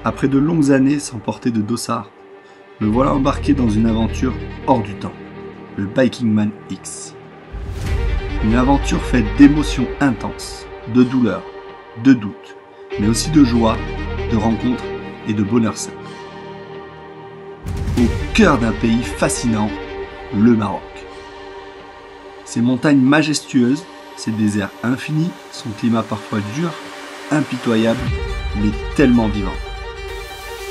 Après de longues années sans porter de dossard, me voilà embarqué dans une aventure hors du temps, le Bikingman X. Une aventure faite d'émotions intenses, de douleurs, de doutes, mais aussi de joie, de rencontres et de bonheur simple. Au cœur d'un pays fascinant, le Maroc. Ses montagnes majestueuses, ses déserts infinis, son climat parfois dur, impitoyable, mais tellement vivant.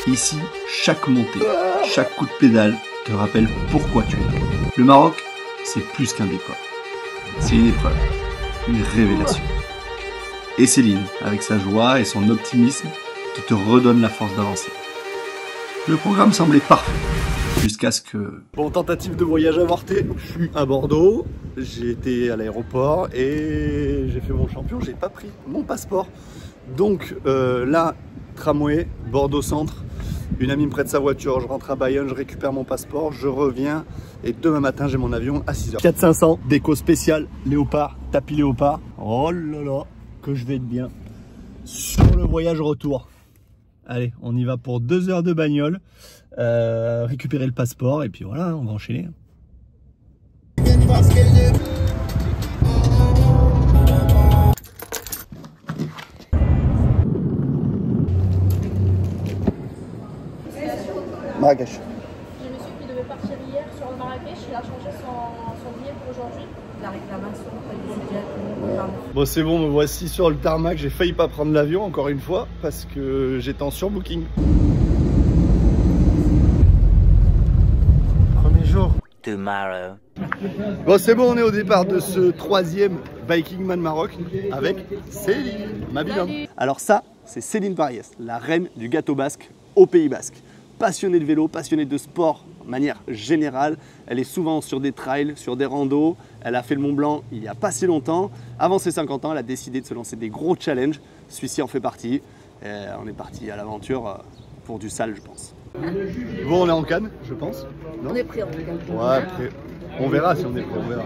Ici, chaque montée, chaque coup de pédale te rappelle pourquoi tu es là. Le Maroc, c'est plus qu'un décor. C'est une épreuve, une révélation. Et Céline, avec sa joie et son optimisme, qui te redonne la force d'avancer. Le programme semblait parfait, jusqu'à ce que... Bon, tentative de voyage avortée, je suis à Bordeaux, j'ai été à l'aéroport et j'ai fait mon champion, j'ai pas pris mon passeport. Donc là, tramway, Bordeaux Centre, une amie me prête sa voiture, je rentre à Bayonne, je récupère mon passeport, je reviens et demain matin j'ai mon avion à 6h. 4500, déco spéciale, léopard, tapis léopard. Oh là là, que je vais être bien sur le voyage retour. Allez, on y va pour 2 heures de bagnole, récupérer le passeport et puis voilà, on va enchaîner. Marrakech. J'ai le monsieur qui devait partir hier sur le Marrakech, il a changé son billet pour aujourd'hui. La réclamation, Bon, c'est bon, me voici sur le tarmac. J'ai failli pas prendre l'avion encore une fois parce que j'étais en surbooking. Premier jour. Tomorrow. Bon, c'est bon, on est au départ de ce 3e Bikingman Maroc avec Céline, ma binôme. Alors ça, c'est Céline Pariès, la reine du gâteau basque au Pays Basque. Passionnée de vélo, passionnée de sport de manière générale. Elle est souvent sur des trails, sur des randos. Elle a fait le Mont Blanc il n'y a pas si longtemps. Avant ses 50 ans, elle a décidé de se lancer des gros challenges. Celui-ci en fait partie. Et on est parti à l'aventure pour du sale, je pense. Bon, on est en Cannes, je pense. Non, on est prêt en tout cas. Ouais, prêt. On verra si on est prêt, on verra.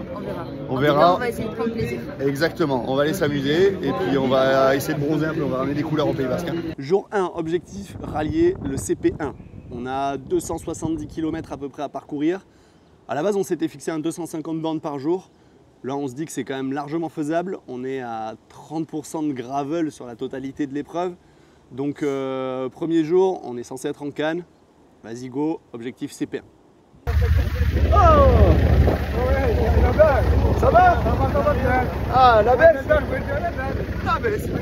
On verra. On va essayer de prendre plaisir. Exactement, on va aller s'amuser et puis on va essayer de bronzer un peu, on va ramener des couleurs au Pays Basque. Jour 1, objectif, rallier le CP1. On a 270 km à peu près à parcourir. À la base, on s'était fixé un 250 bornes par jour. Là, on se dit que c'est quand même largement faisable. On est à 30% de gravel sur la totalité de l'épreuve. Donc, premier jour, on est censé être en Cannes. Vas-y, go, objectif CP1. Oh! Ça va? Ça va bien. Ah, la belle? Ah, mais c'est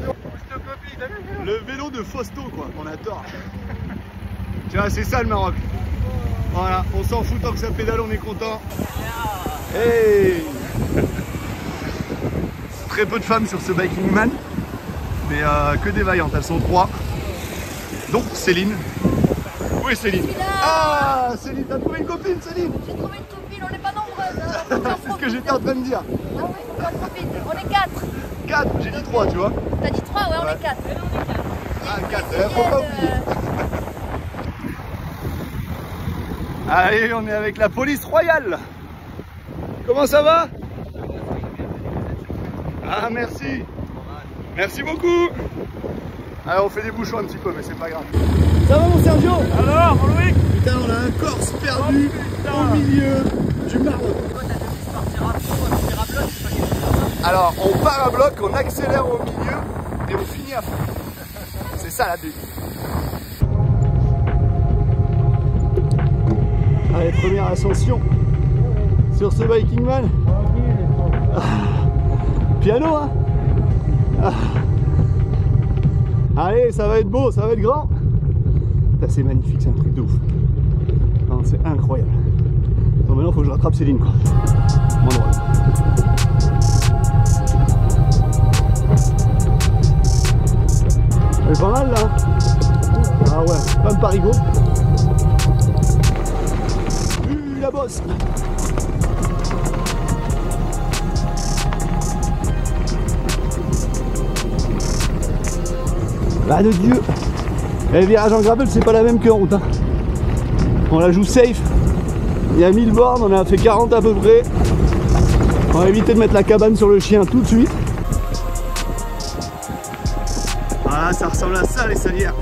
le vélo de Fausto, quoi, on adore. Tu vois, c'est ça le Maroc. Voilà, on s'en fout tant que ça pédale, on est content. Hey! Très peu de femmes sur ce Bikingman, mais que des vaillantes, elles sont 3. Donc Céline. Où est Céline? Ah, Céline, t'as trouvé une copine, Céline? J'ai trouvé une copine, on n'est pas nombreuses. Hein. C'est ce que j'étais en train de dire. Ah oui, on en profite, on est 4. 4, j'ai dit 3, tu vois. T'as dit 3, ouais, on est 4. Ah, 4, faut pas oublier. Allez, on est avec la police royale. Comment ça va? Ah, merci. Merci beaucoup. Alors, on fait des bouchons un petit peu, mais c'est pas grave. Ça va, mon Sergio? Alors, mon Louis? Putain, on a un Corse perdu au milieu du Maroc. Alors, on part à bloc, on accélère au milieu et on finit à fond. C'est ça la début. Allez, première ascension sur ce Bikingman. Ah, piano, hein. Ah. Allez, ça va être beau, ça va être grand. C'est magnifique, c'est un truc de ouf. C'est incroyable. Donc maintenant, il faut que je rattrape Céline, quoi. Moins drôle. Elle est pas mal là. Ah ouais, pas un parigot. La bosse. Là de Dieu. Et le virage en gravel, c'est pas la même qu'en route. Hein. On la joue safe. Il y a 1000 bornes, on a fait 40 à peu près. On va éviter de mettre la cabane sur le chien tout de suite. Voilà, ça ressemble à ça les salières.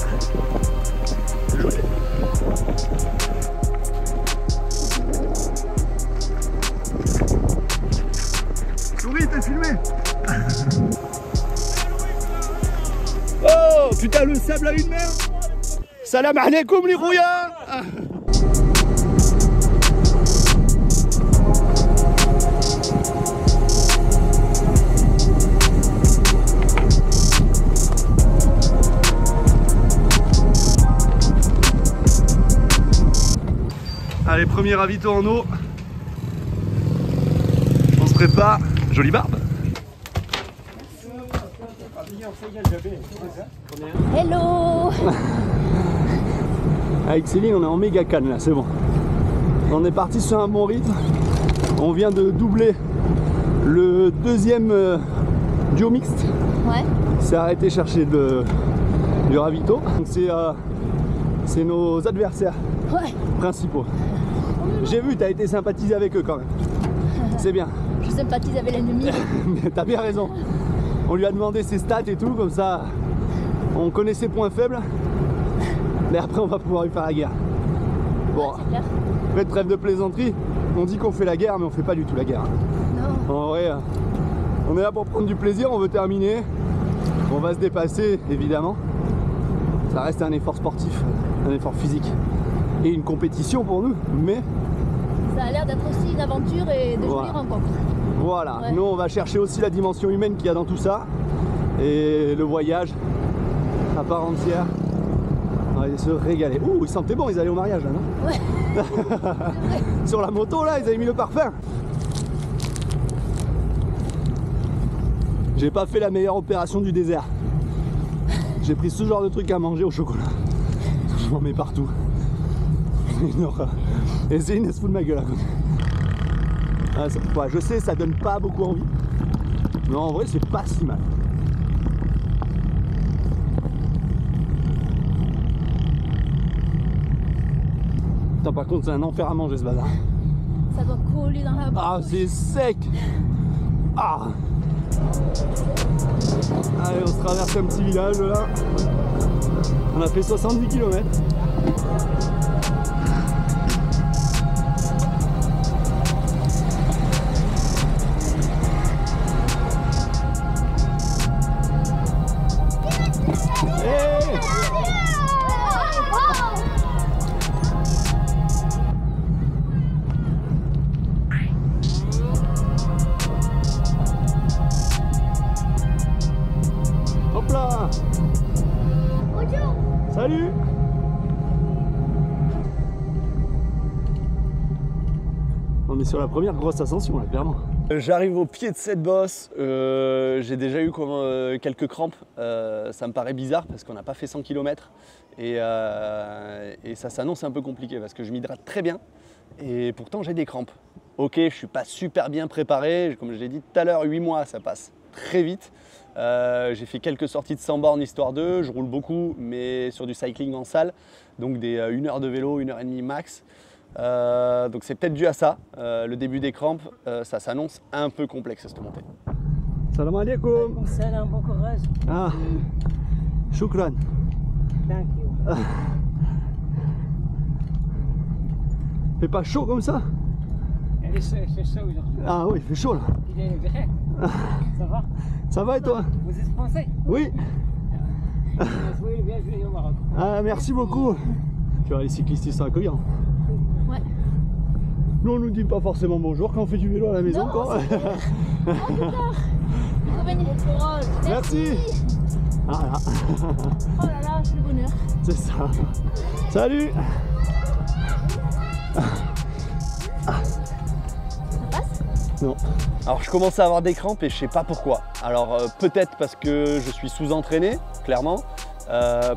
Joli. Souris, t'es filmé. Oh putain, le sable à une main. Salam alaikum les rouillards. Allez, premier ravito en eau. On se prépare. Jolie barbe. Hello. Avec Céline, on est en méga calme là, c'est bon. On est parti sur un bon rythme. On vient de doubler le deuxième duo mixte. Ouais. C'est arrêté chercher du ravito. Donc c'est nos adversaires principaux. J'ai vu, t'as été sympathisé avec eux quand même. C'est bien. Je sympathise avec l'ennemi. T'as bien raison. On lui a demandé ses stats et tout, comme ça on connaît ses points faibles. Mais après on va pouvoir lui faire la guerre. Bon, après trêve de plaisanterie, on dit qu'on fait la guerre mais on fait pas du tout la guerre. Non. En vrai, on est là pour prendre du plaisir, on veut terminer. On va se dépasser évidemment. Ça reste un effort sportif, un effort physique et une compétition pour nous, mais ça a l'air d'être aussi une aventure et de jolies rencontres. Voilà, Ouais. nous on va chercher aussi la dimension humaine qu'il y a dans tout ça et le voyage à part entière. On va se régaler. Ouh, ils sentaient bon, ils allaient au mariage là, non? Ouais. Sur la moto là, ils avaient mis le parfum. J'ai pas fait la meilleure opération du désert. J'ai pris ce genre de truc à manger au chocolat. Je m'en mets partout. Une horreur. Et Céline elle se fout de ma gueule à côté. Ah, ouais, je sais, ça donne pas beaucoup envie. Mais en vrai, c'est pas si mal. Putain, par contre, c'est un enfer à manger ce bazar. Ça doit coller dans la bouche. Ah, c'est sec. Ah. Allez, on se traverse un petit village là. On a fait 70 km. Hop là. Salut. On est sur la première grosse ascension là, clairement. J'arrive au pied de cette bosse, j'ai déjà eu quelques crampes, ça me paraît bizarre parce qu'on n'a pas fait 100 km et ça s'annonce un peu compliqué parce que je m'hydrate très bien et pourtant j'ai des crampes. Ok, je suis pas super bien préparé, comme je l'ai dit tout à l'heure, 8 mois ça passe très vite. J'ai fait quelques sorties de 100 bornes histoire d'eux, je roule beaucoup mais sur du cycling en salle, donc des 1 heure de vélo, 1 heure et demie max. Donc c'est peut-être dû à ça, le début des crampes, ça s'annonce un peu complexe cette montée. Salam alaikum. Salam, bon courage. Ah, shukran. Thank you. Fait pas chaud comme ça? Il fait chaud aujourd'hui. Ah oui, il fait chaud là. Il est grec. Ça va? Ça va et toi? Vous êtes français? Oui. Oui, bienvenue au Maroc. Ah, merci beaucoup. Tu vois, les cyclistes ils sont accueillants. Ouais. Nous on nous dit pas forcément bonjour quand on fait du vélo à la maison. Non, quoi. Oh putain. Il faut venir. Courage. Merci. Ah là. Oh là là, c'est le bonheur. C'est ça. Salut. Ça passe? Non. Alors je commence à avoir des crampes et je sais pas pourquoi. Alors peut-être parce que je suis sous-entraîné, clairement.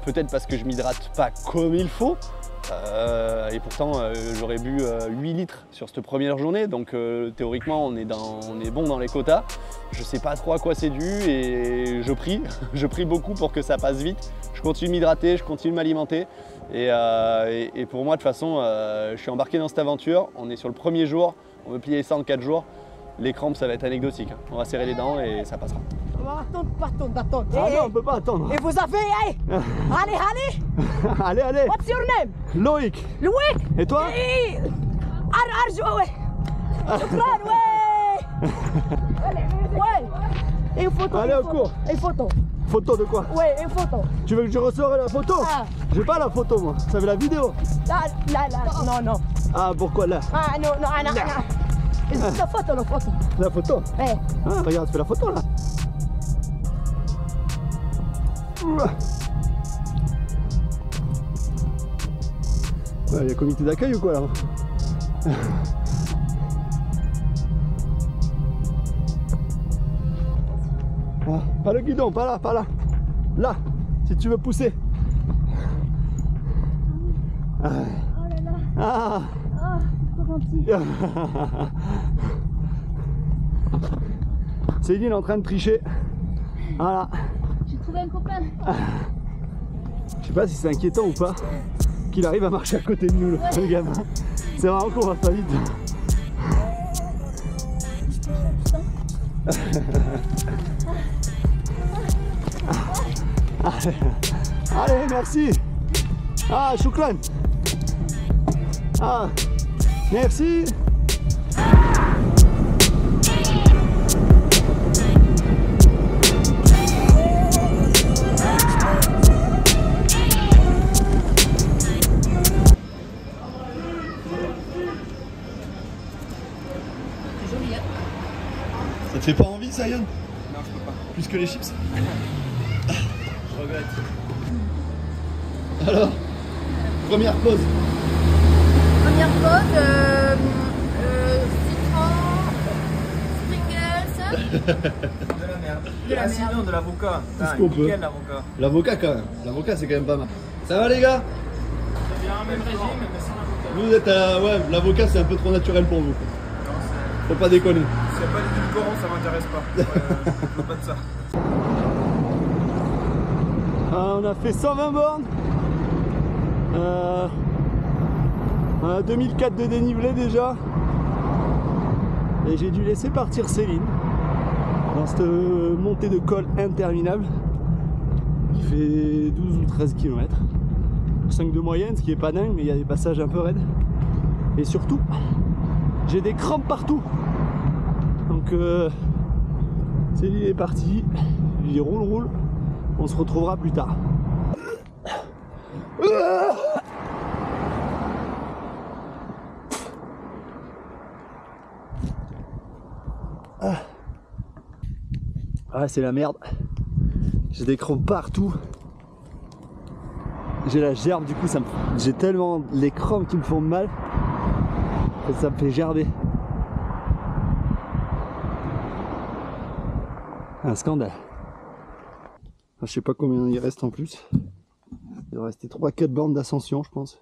Peut-être parce que je m'hydrate pas comme il faut. Et pourtant j'aurais bu 8 litres sur cette première journée. Donc théoriquement on est bon dans les quotas. Je sais pas trop à quoi c'est dû et je prie. Je prie beaucoup pour que ça passe vite. Je continue de m'hydrater, je continue de m'alimenter. Et pour moi de toute façon je suis embarqué dans cette aventure. On est sur le premier jour, on veut plier ça en 4 jours. Les crampes ça va être anecdotique, on va serrer les dents et ça passera. attendre. Ah non, on peut pas attendre. Et vous avez, allez. Allez, allez. What's your name? Loïc. Loïc. Et toi? Ouais. Shukran, ouais. Ouais. Une photo. Allez, au cours. Une photo. Photo de quoi? Ouais, une photo. Tu veux que je ressors la photo? Ah. J'ai pas la photo moi, ça veut la vidéo. Là, non. Ah pourquoi là? Ah non. La photo. La photo? Ouais. Ah regarde, fais la photo là. Il y a comité d'accueil ou quoi là? Ah, pas le guidon, pas là. Là, si tu veux pousser. Ah. Oh là là. Ah. Oh, c'est trop gentil. Céline est en train de tricher. Voilà. J'ai trouvé un copain. Je sais pas si c'est inquiétant ou pas qu'il arrive à marcher à côté de nous, le gamin. C'est vraiment qu'on va pas vite. Allez, merci. Ah, choukran. Ah, merci. Ça te fait pas envie, Sayon? Non, je peux pas. Plus que les chips? Je regrette. Alors, première pause. Première pause, citron, Pringles. De la merde. De la Ah, merde. sinon, de l'avocat. Tout ce Ah, qu'on peut. nickel, l'avocat. L'avocat quand même. L'avocat c'est quand même pas mal. Ça va les gars? C'est bien un même régime, mais sans l'avocat. Vous êtes à... Ouais, l'avocat c'est un peu trop naturel pour vous. Non, c'est... Faut pas déconner. S'il n'y a pas d'édulcorant, ça m'intéresse pas. Je veux pas de ça. Ah, on a fait 120 bornes. On a 2004 de dénivelé déjà. Et j'ai dû laisser partir Céline dans cette montée de col interminable qui fait 12 ou 13 km. 5 de moyenne, ce qui est pas dingue, mais il y a des passages un peu raides. Et surtout, j'ai des crampes partout. Donc Céline est partie. Je dis roule. On se retrouvera plus tard. Ah, c'est la merde. J'ai des crampes partout. J'ai la gerbe, du coup, j'ai tellement les crampes qui me font mal que ça me fait gerber. Un scandale. Je sais pas combien il reste en plus. Il doit rester 3-4 bornes d'ascension, je pense.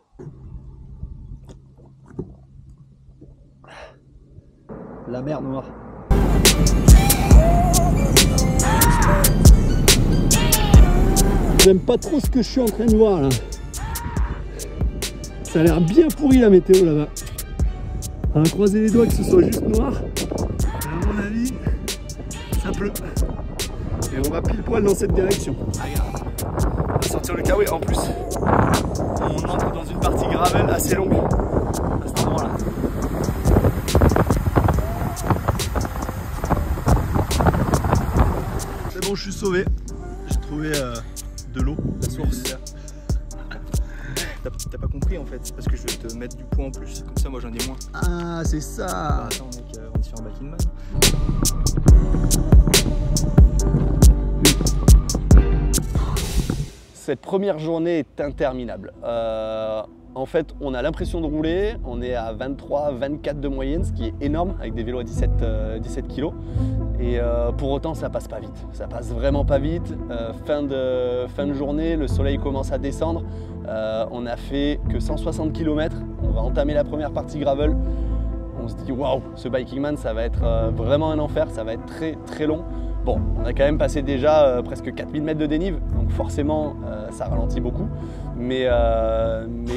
La mer noire. J'aime pas trop ce que je suis en train de voir là. Ça a l'air bien pourri la météo là-bas. On va croiser les doigts que ce soit juste noir. À mon avis, ça pleut. Et on va pile poil dans cette direction. Regarde. On va sortir le kawaii. En plus, on entre dans une partie gravel assez longue à cet endroit-là. C'est bon, je suis sauvé. J'ai trouvé de l'eau, la source. T'as pas compris en fait, c'est parce que je vais te mettre du poids en plus, comme ça moi j'en ai moins. Ah, c'est ça. Bah, attends mec, on va se faire un back in man. Cette première journée est interminable. En fait, on a l'impression de rouler, on est à 23-24 de moyenne, ce qui est énorme avec des vélos à 17 kg. Et pour autant, ça passe pas vite. Ça passe vraiment pas vite. Fin de journée, le soleil commence à descendre. On a fait que 160 km. On va entamer la première partie gravel. On se dit waouh, ce biking man, ça va être vraiment un enfer, ça va être très très long. Bon, on a quand même passé déjà presque 4000 mètres de dénive, donc forcément ça ralentit beaucoup. Mais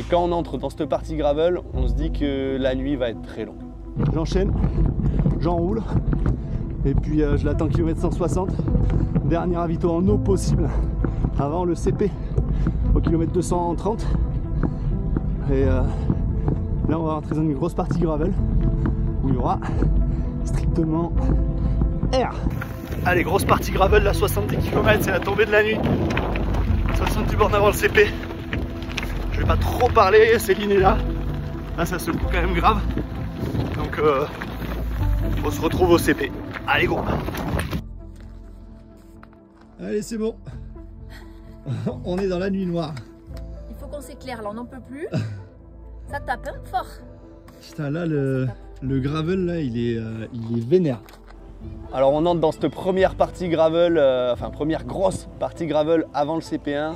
quand on entre dans cette partie gravel, on se dit que la nuit va être très longue. J'enchaîne, j'enroule Et puis je l'attends kilomètre 160. Dernier ravito en eau possible avant le CP au kilomètre 230. Et là on va rentrer dans une grosse partie gravel où il y aura strictement air. Allez, grosse partie gravel, là 70 km, c'est la tombée de la nuit. 70 bornes avant le CP. Je vais pas trop parler, Céline est là. Là ça secoue quand même grave. Donc on se retrouve au CP. Allez go. Allez c'est bon. On est dans la nuit noire. Il faut qu'on s'éclaire là, on n'en peut plus. Ça tape hein, fort. Putain là le gravel là il est vénère. Alors on entre dans cette première partie gravel, enfin première grosse partie gravel avant le CP1,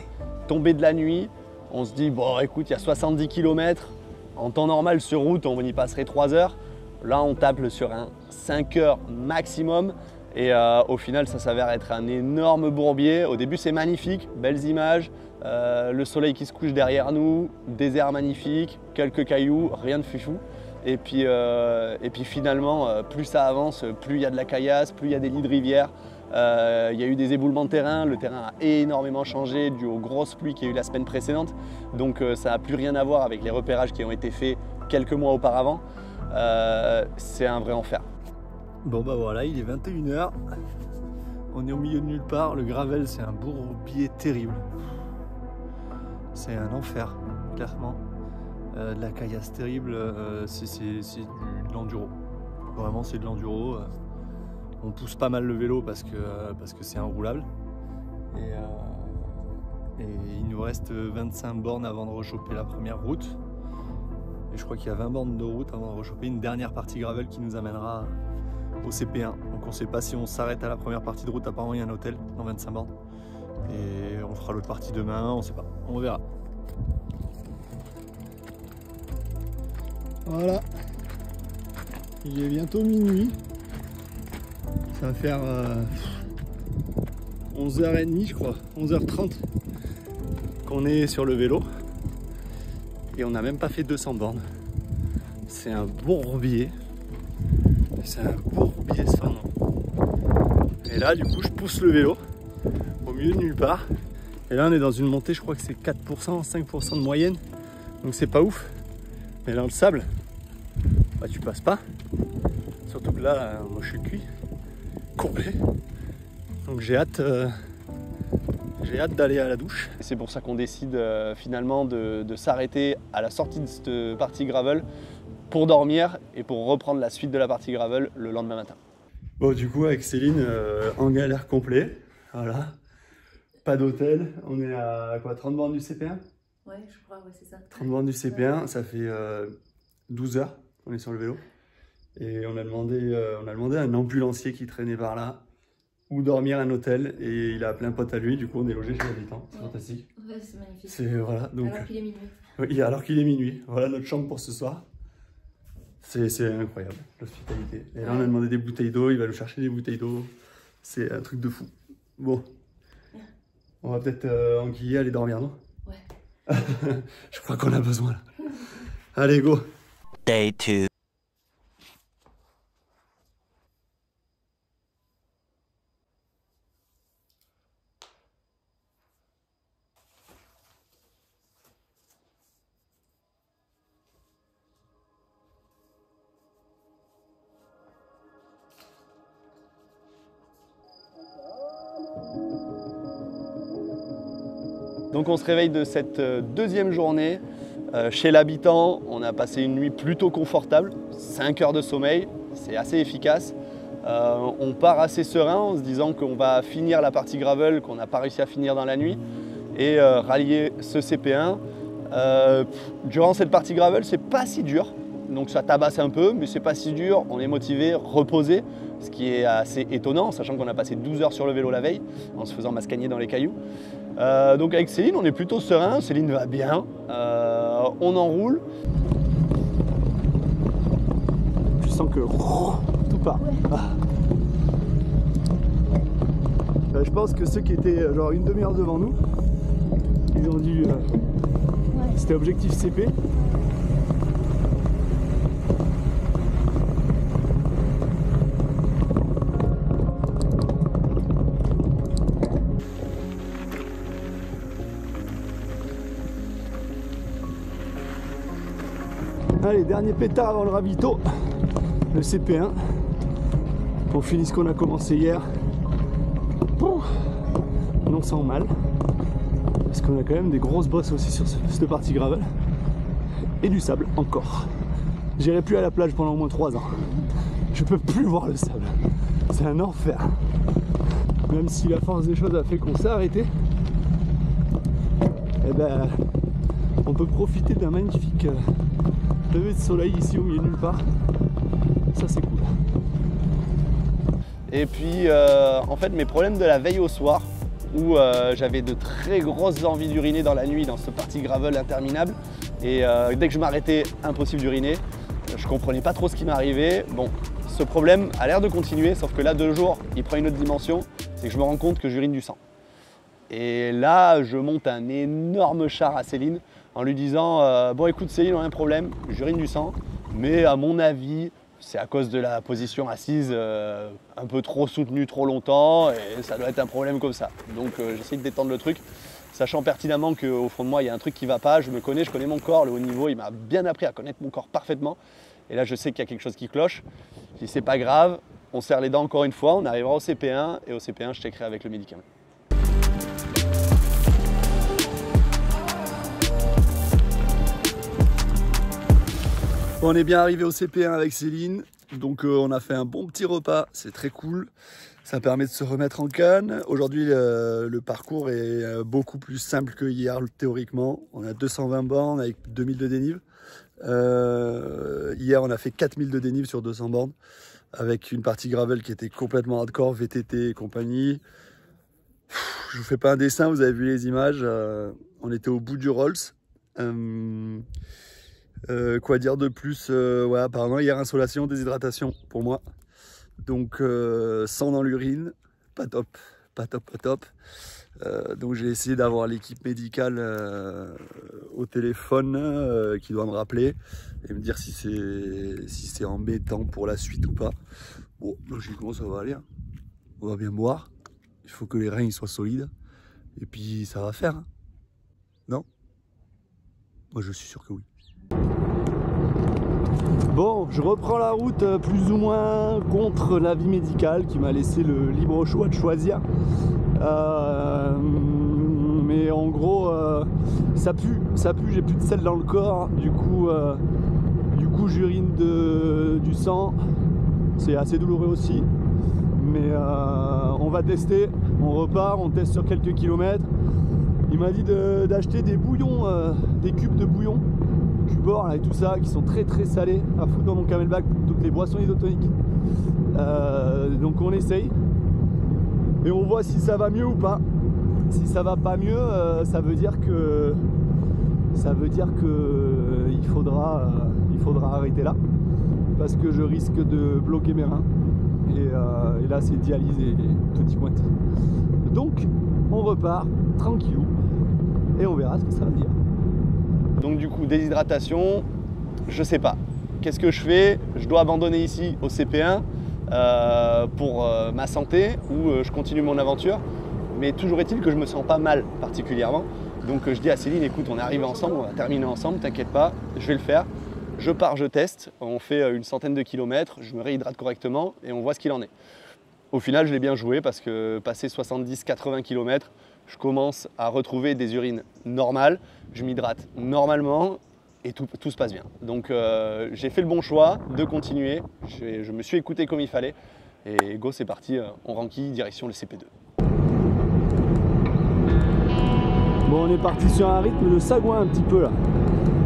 tombée de la nuit. On se dit bon écoute il y a 70 km, en temps normal sur route on y passerait 3 heures. Là on tape sur un 5 heures maximum et au final ça s'avère être un énorme bourbier. Au début c'est magnifique, belles images, le soleil qui se couche derrière nous, désert magnifique, quelques cailloux, rien de fifou. Et puis finalement, plus ça avance, plus il y a de la caillasse, plus il y a des lits de rivière. Il y a eu des éboulements de terrain, le terrain a énormément changé dû aux grosses pluies qu'il y a eu la semaine précédente. Donc ça n'a plus rien à voir avec les repérages qui ont été faits quelques mois auparavant. C'est un vrai enfer. Bon bah voilà, il est 21 h. On est au milieu de nulle part. Le gravel, c'est un bourbier terrible. C'est un enfer, clairement. De la caillasse terrible, c'est de l'enduro. Vraiment, c'est de l'enduro. On pousse pas mal le vélo parce que c'est enroulable. Et il nous reste 25 bornes avant de rechoper la première route. Et je crois qu'il y a 20 bornes de route avant de rechoper une dernière partie gravel qui nous amènera au CP1. Donc on ne sait pas si on s'arrête à la première partie de route. Apparemment, il y a un hôtel dans 25 bornes. Et on fera l'autre partie demain, on ne sait pas. On verra. Voilà, il est bientôt minuit, ça va faire 11h30 je crois, 11h30 qu'on est sur le vélo et on n'a même pas fait 200 bornes. C'est un bourbier, ce fameux. Et là du coup je pousse le vélo au milieu de nulle part et là on est dans une montée, je crois que c'est 4%, 5% de moyenne, donc c'est pas ouf. Mais dans le sable, bah, tu passes pas. Surtout que là, moi je suis cuit, courbé. Donc j'ai hâte d'aller à la douche. C'est pour ça qu'on décide finalement de s'arrêter à la sortie de cette partie gravel pour dormir et pour reprendre la suite de la partie gravel le lendemain matin. Bon du coup avec Céline, en galère complet, voilà. Pas d'hôtel, on est à quoi, 30 bornes du CP1 ? Ouais, je crois, ouais, c'est ça. 30 bornes du CP1, ça fait 12 heures qu'on est sur le vélo. Et on a demandé à un ambulancier qui traînait par là où dormir à un hôtel. Et il a appelé un pote à lui, du coup on est logé chez l'habitant. C'est fantastique. Ouais, c'est magnifique. Voilà, donc, alors qu'il est minuit. Oui, alors qu'il est minuit. Voilà notre chambre pour ce soir. C'est incroyable, l'hospitalité. Et là on a demandé des bouteilles d'eau, il va nous chercher des bouteilles d'eau. C'est un truc de fou. Bon, on va peut-être enquiller, aller dormir, non ? Ouais. Je crois qu'on a besoin là. Allez, go. Day 2. Donc on se réveille de cette deuxième journée chez l'habitant. On a passé une nuit plutôt confortable, 5 heures de sommeil, c'est assez efficace. On part assez serein en se disant qu'on va finir la partie gravel qu'on n'a pas réussi à finir dans la nuit et rallier ce CP1. Durant cette partie gravel, c'est pas si dur, donc ça tabasse un peu, mais c'est pas si dur. On est motivé, reposé, ce qui est assez étonnant, sachant qu'on a passé 12 heures sur le vélo la veille en se faisant mascagner dans les cailloux. Donc avec Céline, on est plutôt serein, Céline va bien, on enroule. Je sens que tout part. Je pense que ceux qui étaient genre une demi-heure devant nous, ils ont dû... C'était objectif CP. Allez, dernier pétard avant le ravito, le CP1. On finit ce qu'on a commencé hier. On sent mal. Parce qu'on a quand même des grosses bosses aussi sur cette partie gravel. Et du sable encore. J'irai plus à la plage pendant au moins 3 ans. Je peux plus voir le sable. C'est un enfer. Même si la force des choses a fait qu'on s'est arrêté, eh ben, on peut profiter d'un magnifique lever de soleil ici au milieu de nulle part. Ça c'est cool. Et puis en fait mes problèmes de la veille au soir où j'avais de très grosses envies d'uriner dans la nuit dans cette partie gravel interminable et dès que je m'arrêtais, impossible d'uriner. Je comprenais pas trop ce qui m'arrivait. Bon, ce problème a l'air de continuer, sauf que là 2 jours, il prend une autre dimension, c'est que je me rends compte que j'urine du sang. Et là, je monte un énorme char à Céline en lui disant bon écoute Céline, on a un problème, j'urine du sang, mais à mon avis, c'est à cause de la position assise un peu trop soutenue trop longtemps et ça doit être un problème comme ça. Donc j'essaie de détendre le truc, sachant pertinemment qu'au fond de moi, il y a un truc qui ne va pas, je me connais, je connais mon corps, le haut niveau, il m'a bien appris à connaître mon corps parfaitement. Et là, je sais qu'il y a quelque chose qui cloche. Je dis c'est pas grave, on serre les dents encore une fois, on arrivera au CP1 et au CP1, je checkerai avec le médicament. On est bien arrivé au CP1 avec Céline, donc on a fait un bon petit repas, c'est très cool. Ça permet de se remettre en canne. Aujourd'hui, le parcours est beaucoup plus simple que hier théoriquement. On a 220 bornes avec 2000 de dénive. Hier, on a fait 4000 de dénive sur 200 bornes avec une partie gravel qui était complètement hardcore, VTT et compagnie. Je vous fais pas un dessin, vous avez vu les images. On était au bout du Rolls. Quoi dire de plus, ouais, apparemment hier insolation, déshydratation pour moi, donc sang dans l'urine, pas top, pas top, pas top. Donc j'ai essayé d'avoir l'équipe médicale au téléphone qui doit me rappeler et me dire si c'est embêtant pour la suite ou pas. Bon, logiquement ça va aller, hein. On va bien boire, il faut que les reins ils soient solides et puis ça va faire, hein. Non? Moi je suis sûr que oui. Bon, je reprends la route plus ou moins contre l'avis médical qui m'a laissé le libre choix de choisir. Mais en gros, ça pue, j'ai plus de sel dans le corps, du coup j'urine du sang, c'est assez douloureux aussi. Mais on va tester, on repart, on teste sur quelques kilomètres. Il m'a dit d'acheter des bouillons, des cubes de bouillon. Cubord là, et tout ça qui sont très salés à foutre dans mon camelback pour toutes les boissons isotoniques. Donc on essaye et on voit si ça va mieux ou pas. Si ça va pas mieux, ça veut dire que il faudra arrêter là parce que je risque de bloquer mes reins et là c'est dialyse et tutti quanti. Donc on repart tranquillou et on verra ce que ça va dire. Donc du coup, déshydratation, je sais pas. Qu'est-ce que je fais? Je dois abandonner ici au CP1 pour ma santé ou je continue mon aventure. Mais toujours est-il que je me sens pas mal particulièrement. Donc je dis à Céline, écoute, on est arrivé ensemble, on va terminer ensemble, t'inquiète pas, je vais le faire. Je pars, je teste, on fait une centaine de kilomètres, je me réhydrate correctement et on voit ce qu'il en est. Au final, je l'ai bien joué parce que passé 70-80 km, je commence à retrouver des urines normales, je m'hydrate normalement et tout se passe bien. Donc j'ai fait le bon choix de continuer, je me suis écouté comme il fallait et go c'est parti, on renquille direction le CP2. Bon, on est parti sur un rythme de sagouin un petit peu là.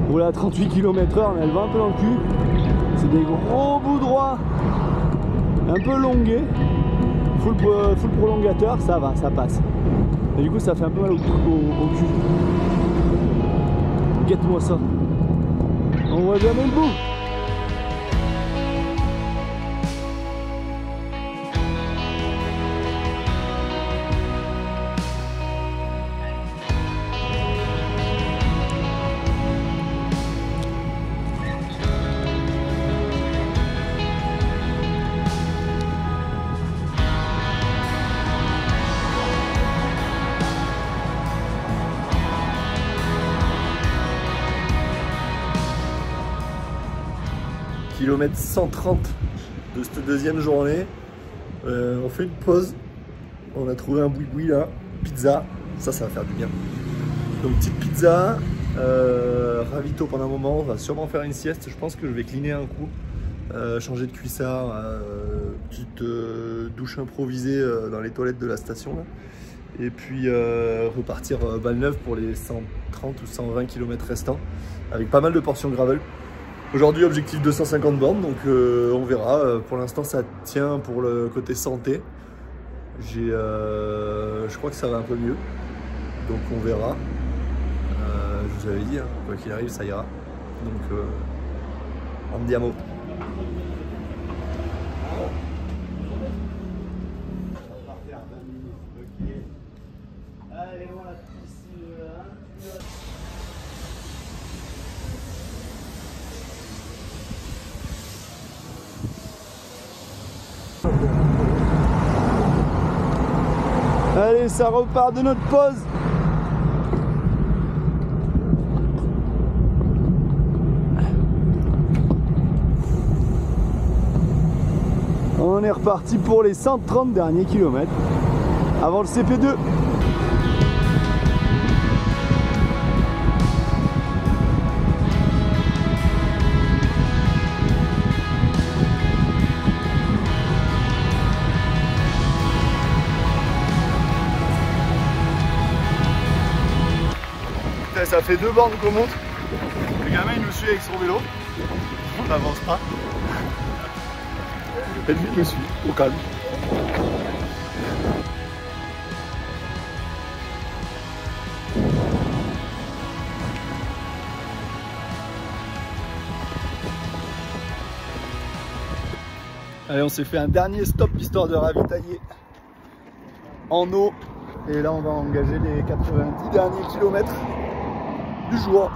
Rouler à 38 km/h, mais elle va un peu dans le cul. C'est des gros bouts droits, un peu longués. Full prolongateur, ça va, ça passe. Et du coup ça fait un peu mal au cul. Guette-moi ça. On voit jamais le bout. kilomètre 130 de cette deuxième journée. On fait une pause. On a trouvé un boui-boui là, pizza. Ça va faire du bien. Donc petite pizza, ravito pendant un moment. On va sûrement faire une sieste. Je pense que je vais cleaner un coup. Changer de cuissard, petite douche improvisée dans les toilettes de la station là. Et puis repartir Balneuf pour les 130 ou 120 km restants avec pas mal de portions gravel. Aujourd'hui objectif 250 bornes, donc on verra. Pour l'instant ça tient pour le côté santé. Je crois que ça va un peu mieux, donc on verra. Je vous avais dit, hein, quoi qu'il arrive ça ira. Donc andiamo. Allez, ça repart de notre pause. On est reparti pour les 130 derniers kilomètres avant le CP2. Ça fait 2 bornes qu'on monte. Le gamin il nous suit avec son vélo. On n'avance pas. Et lui il me suit au calme. Allez, on s'est fait un dernier stop histoire de ravitailler en eau. Et là on va engager les 90 derniers kilomètres du jour.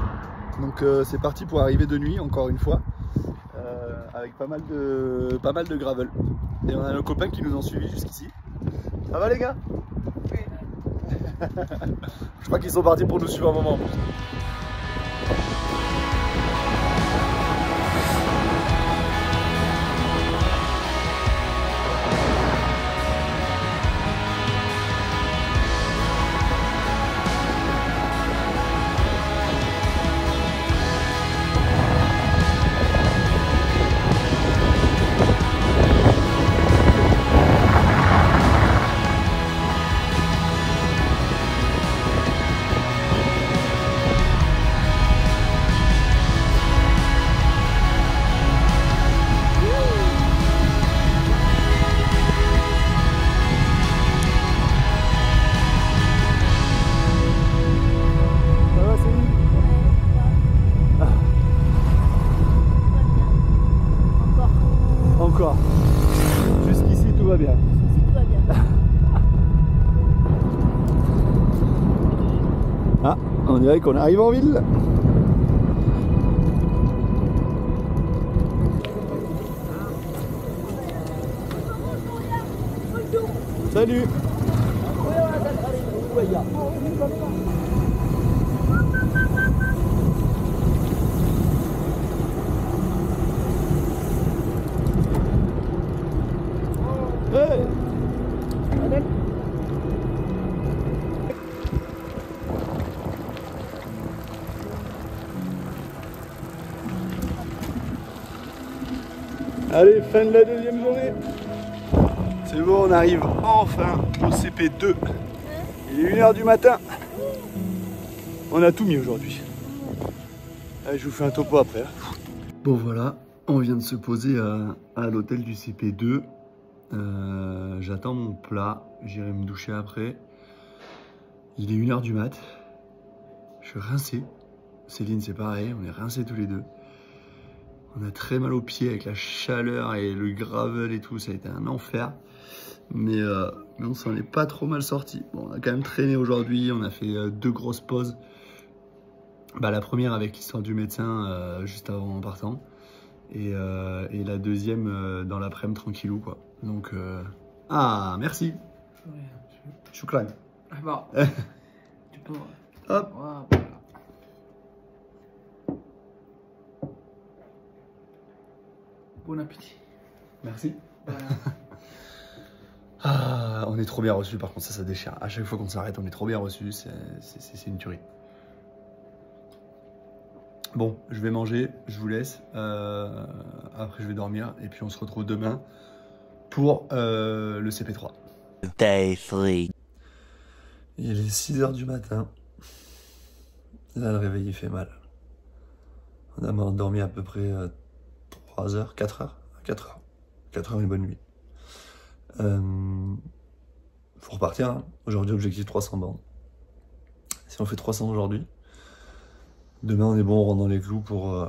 Donc c'est parti pour arriver de nuit encore une fois, avec pas mal de gravel. Et on a nos copains qui nous ont suivis jusqu'ici. Ça va les gars? Oui. Je crois qu'ils sont partis pour nous suivre un moment en plus. Jusqu'ici tout va bien. Ah, on dirait qu'on arrive en ville. Salut. Hey. Allez, fin de la deuxième journée. C'est bon, on arrive enfin au CP2. Il est 1 h du matin. On a tout mis aujourd'hui. Allez, je vous fais un topo après. Bon voilà, on vient de se poser à l'hôtel du CP2. J'attends mon plat, j'irai me doucher après. Il est 1 h du mat. Je suis rincé. Céline c'est pareil, on est rincés tous les deux. On a très mal aux pieds avec la chaleur et le gravel et tout, ça a été un enfer. Mais on s'en est pas trop mal sorti. Bon, on a quand même traîné aujourd'hui, on a fait 2 grosses pauses. Bah, la première avec l'histoire du médecin juste avant en partant. Et la deuxième dans l'après-midi tranquillou quoi. Donc ah merci. Choukran. Ah bon. Tu peux. Hop. Voilà. Bon appétit. Merci. Voilà. Ah, on est trop bien reçus, par contre ça déchire. À chaque fois qu'on s'arrête, on est trop bien reçus, c'est une tuerie. Bon, je vais manger, je vous laisse. Après je vais dormir et puis on se retrouve demain pour le CP3. Day 3. Il est 6 h du matin. Là, le réveil il fait mal. On a dormi à peu près 3 heures, 4 heures. 4 heures. 4 heures, une bonne nuit. Faut repartir. Hein. Aujourd'hui, objectif 300 bornes. Si on fait 300 aujourd'hui, demain on est bon, on rentre dans les clous pour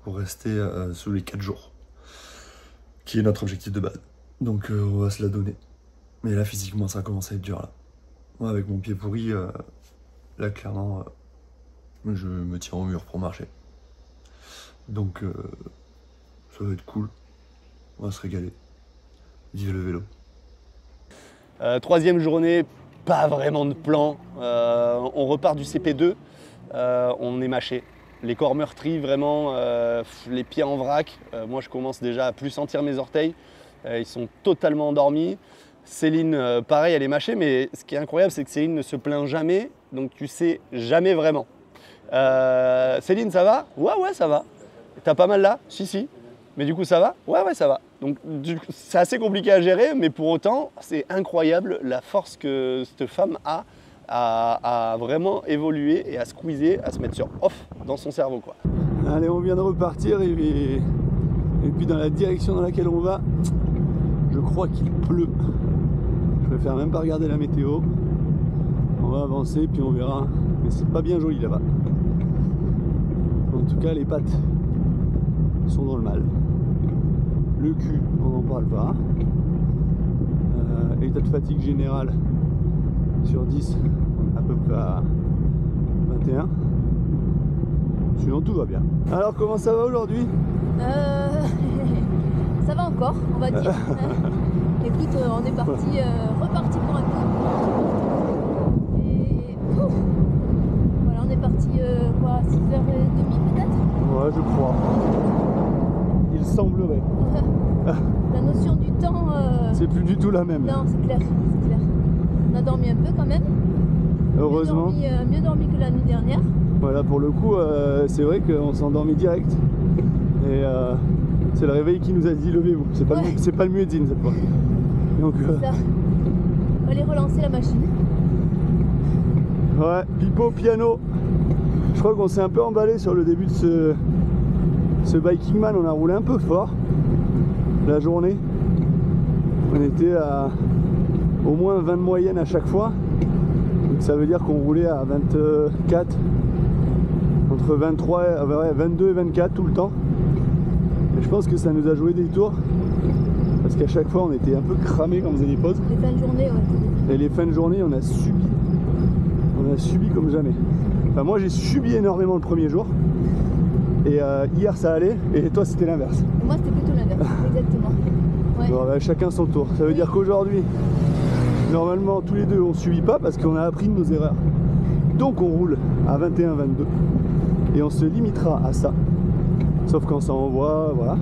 rester sous les 4 jours. Qui est notre objectif de base. Donc on va se la donner. Mais là, physiquement, ça commence à être dur là. Moi, avec mon pied pourri, là, clairement, je me tiens au mur pour marcher. Donc, ça va être cool. On va se régaler. Vive le vélo. Troisième journée, pas vraiment de plan. On repart du CP2. On est mâché. Les corps meurtris, vraiment, les pieds en vrac. Moi, je commence déjà à plus sentir mes orteils. Ils sont totalement endormis. Céline, pareil, elle est mâchée, mais ce qui est incroyable, c'est que Céline ne se plaint jamais, donc tu sais jamais vraiment. Céline, ça va? Ouais, ça va. T'as pas mal là? Si. Mais du coup, ça va? Ouais, ça va. Donc, c'est assez compliqué à gérer, mais pour autant, c'est incroyable la force que cette femme a à vraiment évoluer et à squeezer, à se mettre sur off dans son cerveau, quoi. Allez, on vient de repartir et puis dans la direction dans laquelle on va, je crois qu'il pleut. Je préfère même pas regarder la météo. On va avancer puis on verra. Mais c'est pas bien joli là-bas. En tout cas, les pattes sont dans le mal. Le cul, on n'en parle pas. État de fatigue général sur 10, à peu près à 21. Sinon tout va bien. Alors comment ça va aujourd'hui? Ça va encore, on va dire. Écoute, on est reparti pour un tour. Et voilà, on est parti 6h30 peut-être? Ouais, je crois. Il semblerait. La notion du temps... c'est plus du tout la même. Non, c'est clair. On a dormi un peu quand même. Heureusement. Mieux dormi que la nuit dernière. Voilà, pour le coup, c'est vrai qu'on s'est endormi direct. Et c'est le réveil qui nous a dit levez-vous. C'est pas le muezzin cette fois. Donc, ça. On va aller relancer la machine. Ouais, pipo, piano. Je crois qu'on s'est un peu emballé sur le début de ce Biking Man. On a roulé un peu fort la journée. On était à au moins 20 de moyenne à chaque fois. Donc ça veut dire qu'on roulait à 24, entre 22 et 24 tout le temps. Et je pense que ça nous a joué des tours. Parce qu'à chaque fois on était un peu cramé quand on faisait des pauses. Les fins de journée, ouais. Et les fins de journée, on a subi comme jamais. Enfin, moi j'ai subi énormément le premier jour. Et hier ça allait, et toi c'était l'inverse. Moi c'était plutôt l'inverse, exactement. Ouais. Bon, bah, chacun son tour. Ça veut dire qu'aujourd'hui, normalement tous les deux on subit pas parce qu'on a appris de nos erreurs. Donc on roule à 21-22 et on se limitera à ça. Sauf quand ça envoie, voilà.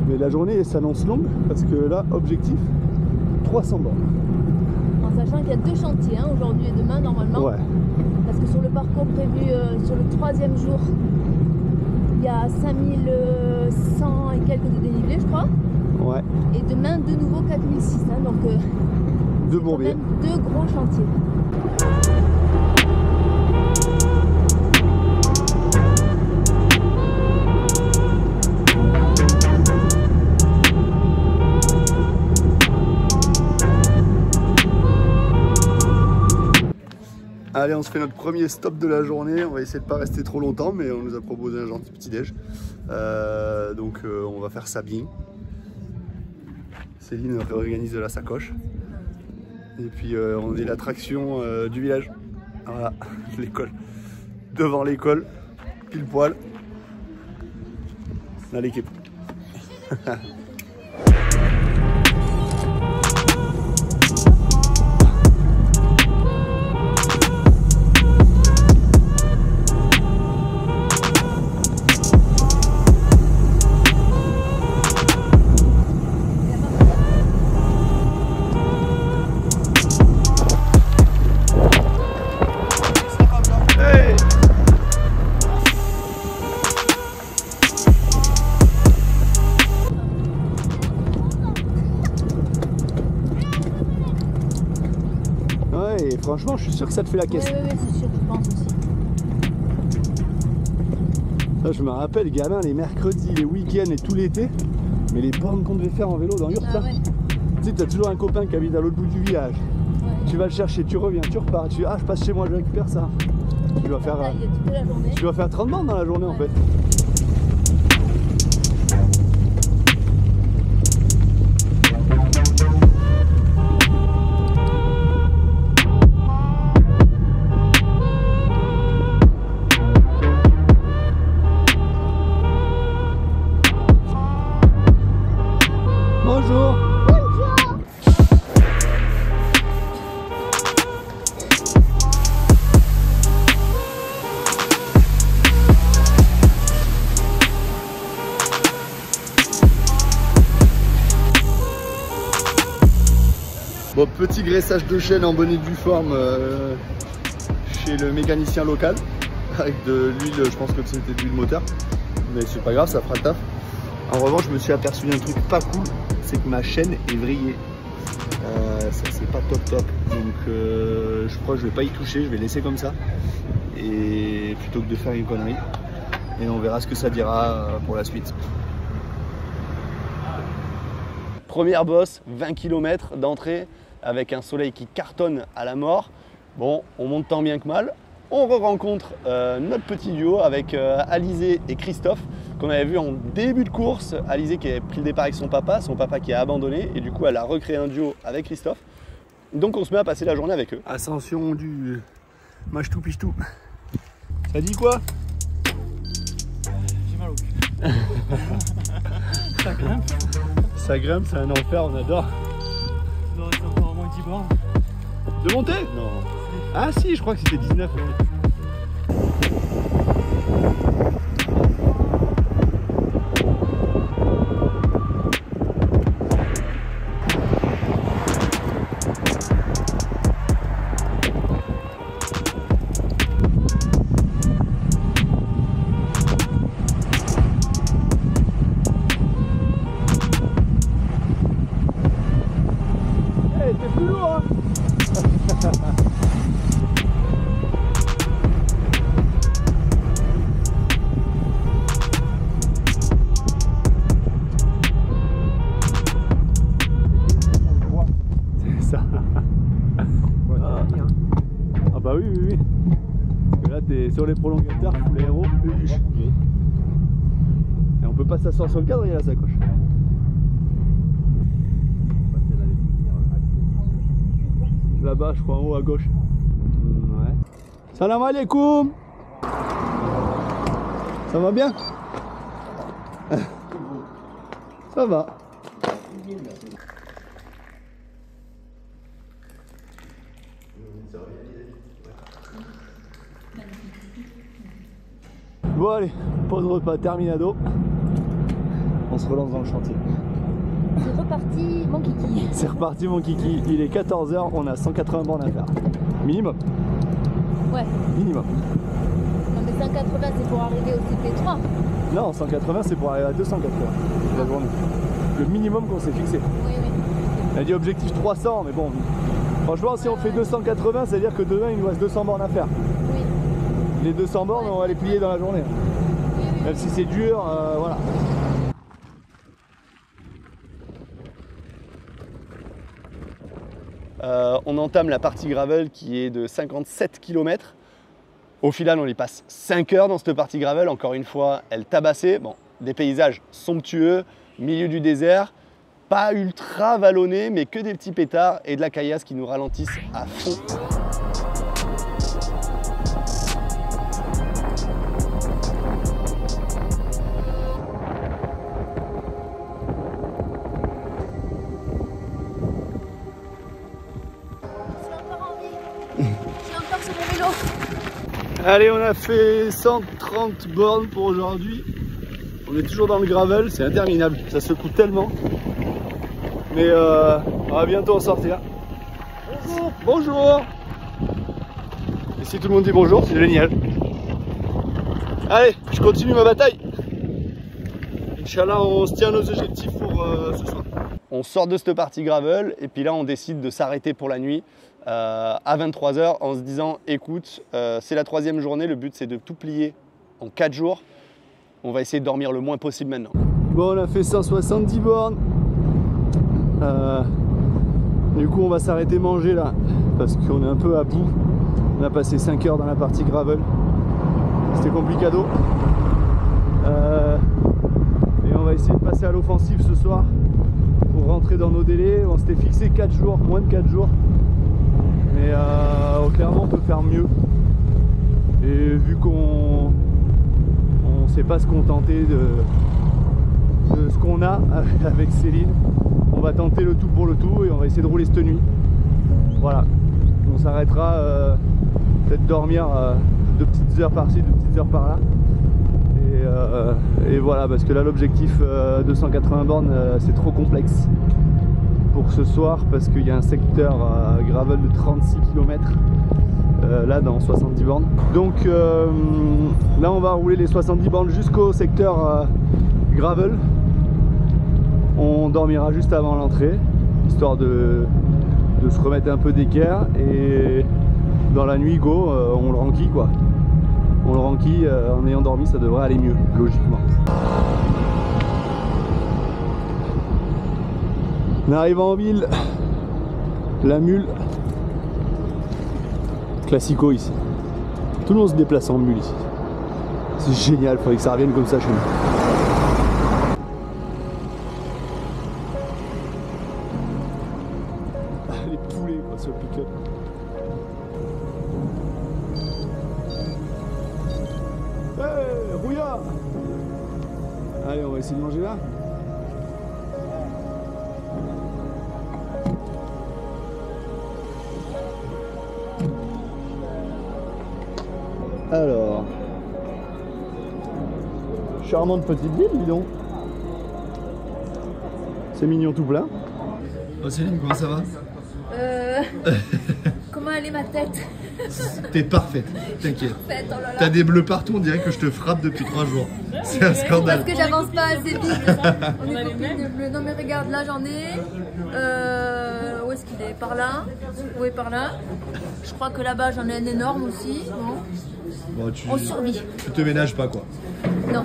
Mais la journée s'annonce longue parce que là, objectif 300 bornes. En sachant qu'il y a 2 chantiers, hein, aujourd'hui et demain normalement. Ouais. Parce que sur le parcours prévu sur le 3e jour, il y a 5100 et quelques de dénivelé, je crois. Ouais. Et demain, de nouveau 4006. Hein, donc, 2 bourbiers. 2 gros chantiers. Allez, on se fait notre premier stop de la journée. On va essayer de pas rester trop longtemps, mais on nous a proposé un gentil petit déj. Donc on va faire ça bien. Céline réorganise la sacoche. Et puis on est l'attraction du village. Voilà, l'école. Devant l'école, pile poil. On a l'équipe. franchement, je suis sûr que ça te fait la caisse. Oui, c'est sûr, je pense aussi. Là, je me rappelle, gamin, les mercredis, les week-ends et tout l'été, mais les bornes qu'on devait faire en vélo dans Hurte, là. Ouais. Tu sais, t'as toujours un copain qui habite à l'autre bout du village. Ouais. Tu vas le chercher, tu reviens, tu repars, tu dis ah je passe chez moi, je récupère ça. Tu dois faire, Là, il y a toute la journée. tu dois faire 30 bornes dans la journée en fait. Bonjour. Bon, petit graissage de chaîne en bonne et due forme chez le mécanicien local avec de l'huile, je pense que c'était de l'huile moteur, mais c'est pas grave, ça fera le taf. En revanche, je me suis aperçu d'un truc pas cool, c'est que ma chaîne est vrillée. Ça c'est pas top, donc je crois que je vais pas y toucher, je vais laisser comme ça et plutôt que de faire une connerie, et on verra ce que ça dira pour la suite. Première bosse, 20 km d'entrée avec un soleil qui cartonne à la mort. Bon, on monte tant bien que mal. On re-rencontre notre petit duo avec Alizé et Christophe qu'on avait vu en début de course. Alizé qui avait pris le départ avec son papa qui a abandonné et du coup elle a recréé un duo avec Christophe. Donc on se met à passer la journée avec eux. Ascension du Machtou Pichtou. Ça dit quoi? J'ai mal au cul. Ça grimpe. Ça grimpe, c'est un enfer, on adore. Ça doit être encore au moins 10 bornes. De monter? Non. Ah si, je crois que c'était 19. Hey, t'es plus lourd hein. C'est ça. Ah bah oui. Parce que là t'es sur les prolongateurs, full aéro. Et on peut pas s'asseoir sur le cadre, il y a la sacoche. Là-bas, je crois en haut à gauche. Ouais. Salam alaikum. Ça va bien? Ça va. Bon allez, pause repas terminado. On se relance dans le chantier. C'est reparti, mon kiki. C'est reparti mon kiki, il est 14 h, on a 180 bornes à faire. Minimum. Ouais. Minimum. Non mais 180 c'est pour arriver au CP3. Non, 180 c'est pour arriver à 280 la journée. Le minimum qu'on s'est fixé. Oui. On a dit objectif 300, mais bon, franchement si on fait 280, ça veut dire que demain il nous reste 200 bornes à faire. Oui. Les 200 bornes, on va les plier dans la journée. Oui. Même si c'est dur, voilà. On entame la partie gravel qui est de 57 km. Au final, on y passe 5 heures dans cette partie gravel. Encore une fois, elle tabassait. Bon, des paysages somptueux, milieu du désert, pas ultra vallonné, mais que des petits pétards et de la caillasse qui nous ralentissent à fond. Allez, on a fait 130 bornes pour aujourd'hui. On est toujours dans le gravel, c'est interminable, ça secoue tellement. Mais on va bientôt en sortir. Bonjour. Bonjour. Et si tout le monde dit bonjour, c'est génial. Allez, je continue ma bataille. Inch'Allah, on se tient nos objectifs pour ce soir. On sort de cette partie gravel et puis là on décide de s'arrêter pour la nuit à 23 h en se disant écoute, c'est la 3e journée, le but c'est de tout plier en 4 jours. On va essayer de dormir le moins possible maintenant. Bon, on a fait 170 bornes. Du coup on va s'arrêter manger là parce qu'on est un peu à bout. On a passé 5 heures dans la partie gravel. C'était complicado. Et on va essayer de passer à l'offensive ce soir pour rentrer dans nos délais. On s'était fixé 4 jours, moins de 4 jours. Mais clairement on peut faire mieux. Et vu qu'on ne sait pas se contenter de ce qu'on a avec Céline, on va tenter le tout pour le tout et on va essayer de rouler cette nuit. Voilà. On s'arrêtera peut-être dormir 2 petites heures par-ci, 2 petites heures par-là. Et voilà, parce que là l'objectif 280 bornes c'est trop complexe pour ce soir parce qu'il y a un secteur gravel de 36 km là dans 70 bornes. Donc là on va rouler les 70 bornes jusqu'au secteur gravel. On dormira juste avant l'entrée histoire de se remettre un peu d'équerre et dans la nuit go on le renquille quoi. On le renquille en ayant dormi, ça devrait aller mieux, logiquement. On arrive en ville, la mule, classico ici. Tout le monde se déplace en mule ici. C'est génial, il faudrait que ça revienne comme ça chez nous. Les poulets quoi, sur le pick-up. Rouillard. Allez, on va essayer de manger là. Alors, charmante petite ville, dis donc. C'est mignon tout plein. Oh Céline, comment ça va? Comment elle est ma tête? T'es parfaite, t'inquiète. Oh là là. T'as des bleus partout, on dirait que je te frappe depuis 3 jours. C'est un scandale. Parce que j'avance pas assez vite. On est copines de bleu. Non mais regarde, là j'en ai. Où est-ce qu'il est? Par là? Où est par là? Je crois que là-bas j'en ai un énorme aussi. Bon, On survit. Tu te ménages pas quoi. Non.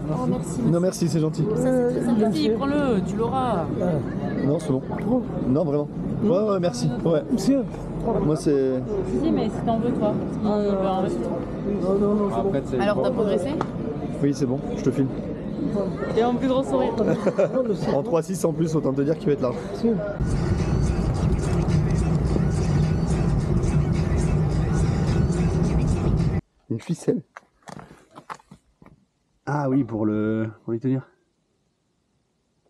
Oh merci. Non merci, c'est gentil. Ça c'est très sympa. Si, prends-le, tu l'auras. Non, c'est bon. Non, vraiment. Ouais, merci. Ouais. Monsieur. Moi c'est... Si, mais si t'en veux, toi. Non, c'est bon. Alors, t'as progressé? Oui, c'est bon, je te filme. Et en plus gros sourire. En 3-6 en plus, autant te dire qu'il va être large. Une ficelle. Ah oui, pour les tenir.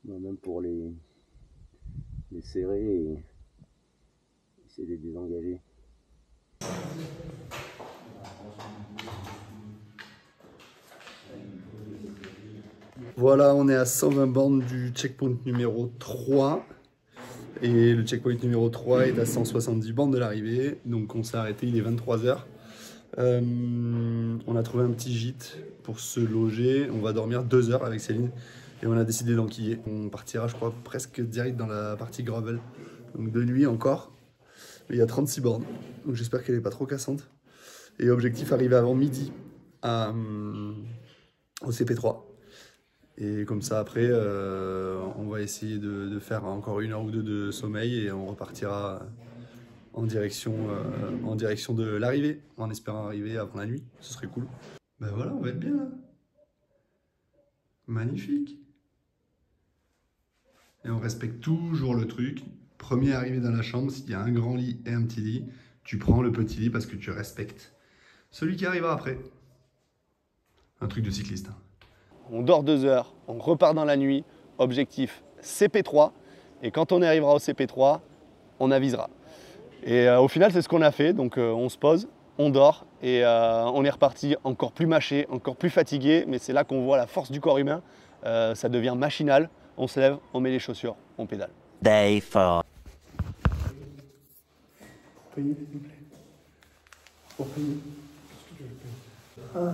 Non, même pour les serrer et essayer de les désengager. Voilà, on est à 120 bornes du checkpoint numéro 3. Et le checkpoint numéro 3 est à 170 bornes de l'arrivée. Donc on s'est arrêté, il est 23 h. On a trouvé un petit gîte pour se loger. On va dormir 2 heures avec Céline. Et on a décidé d'enquiller. On partira, je crois, presque direct dans la partie gravel. Donc de nuit encore. Mais il y a 36 bornes. Donc j'espère qu'elle n'est pas trop cassante. Et objectif, arriver avant midi au CP3. Et comme ça, après, on va essayer de faire encore 1 heure ou 2 de sommeil et on repartira en direction de l'arrivée, en espérant arriver avant la nuit. Ce serait cool. Ben voilà, on va être bien là. Magnifique. Et on respecte toujours le truc. Premier arrivé dans la chambre, s'il y a un grand lit et un petit lit, tu prends le petit lit parce que tu respectes celui qui arrivera après. Un truc de cycliste. Hein. On dort 2 heures, on repart dans la nuit, objectif CP3, et quand on arrivera au CP3, on avisera. Et au final, c'est ce qu'on a fait, donc on se pose, on dort, et on est reparti encore plus mâché, encore plus fatigué, mais c'est là qu'on voit la force du corps humain, ça devient machinal, on se lève, on met les chaussures, on pédale. Day 4. Payer, s'il vous plaît. Pour payer. Ah,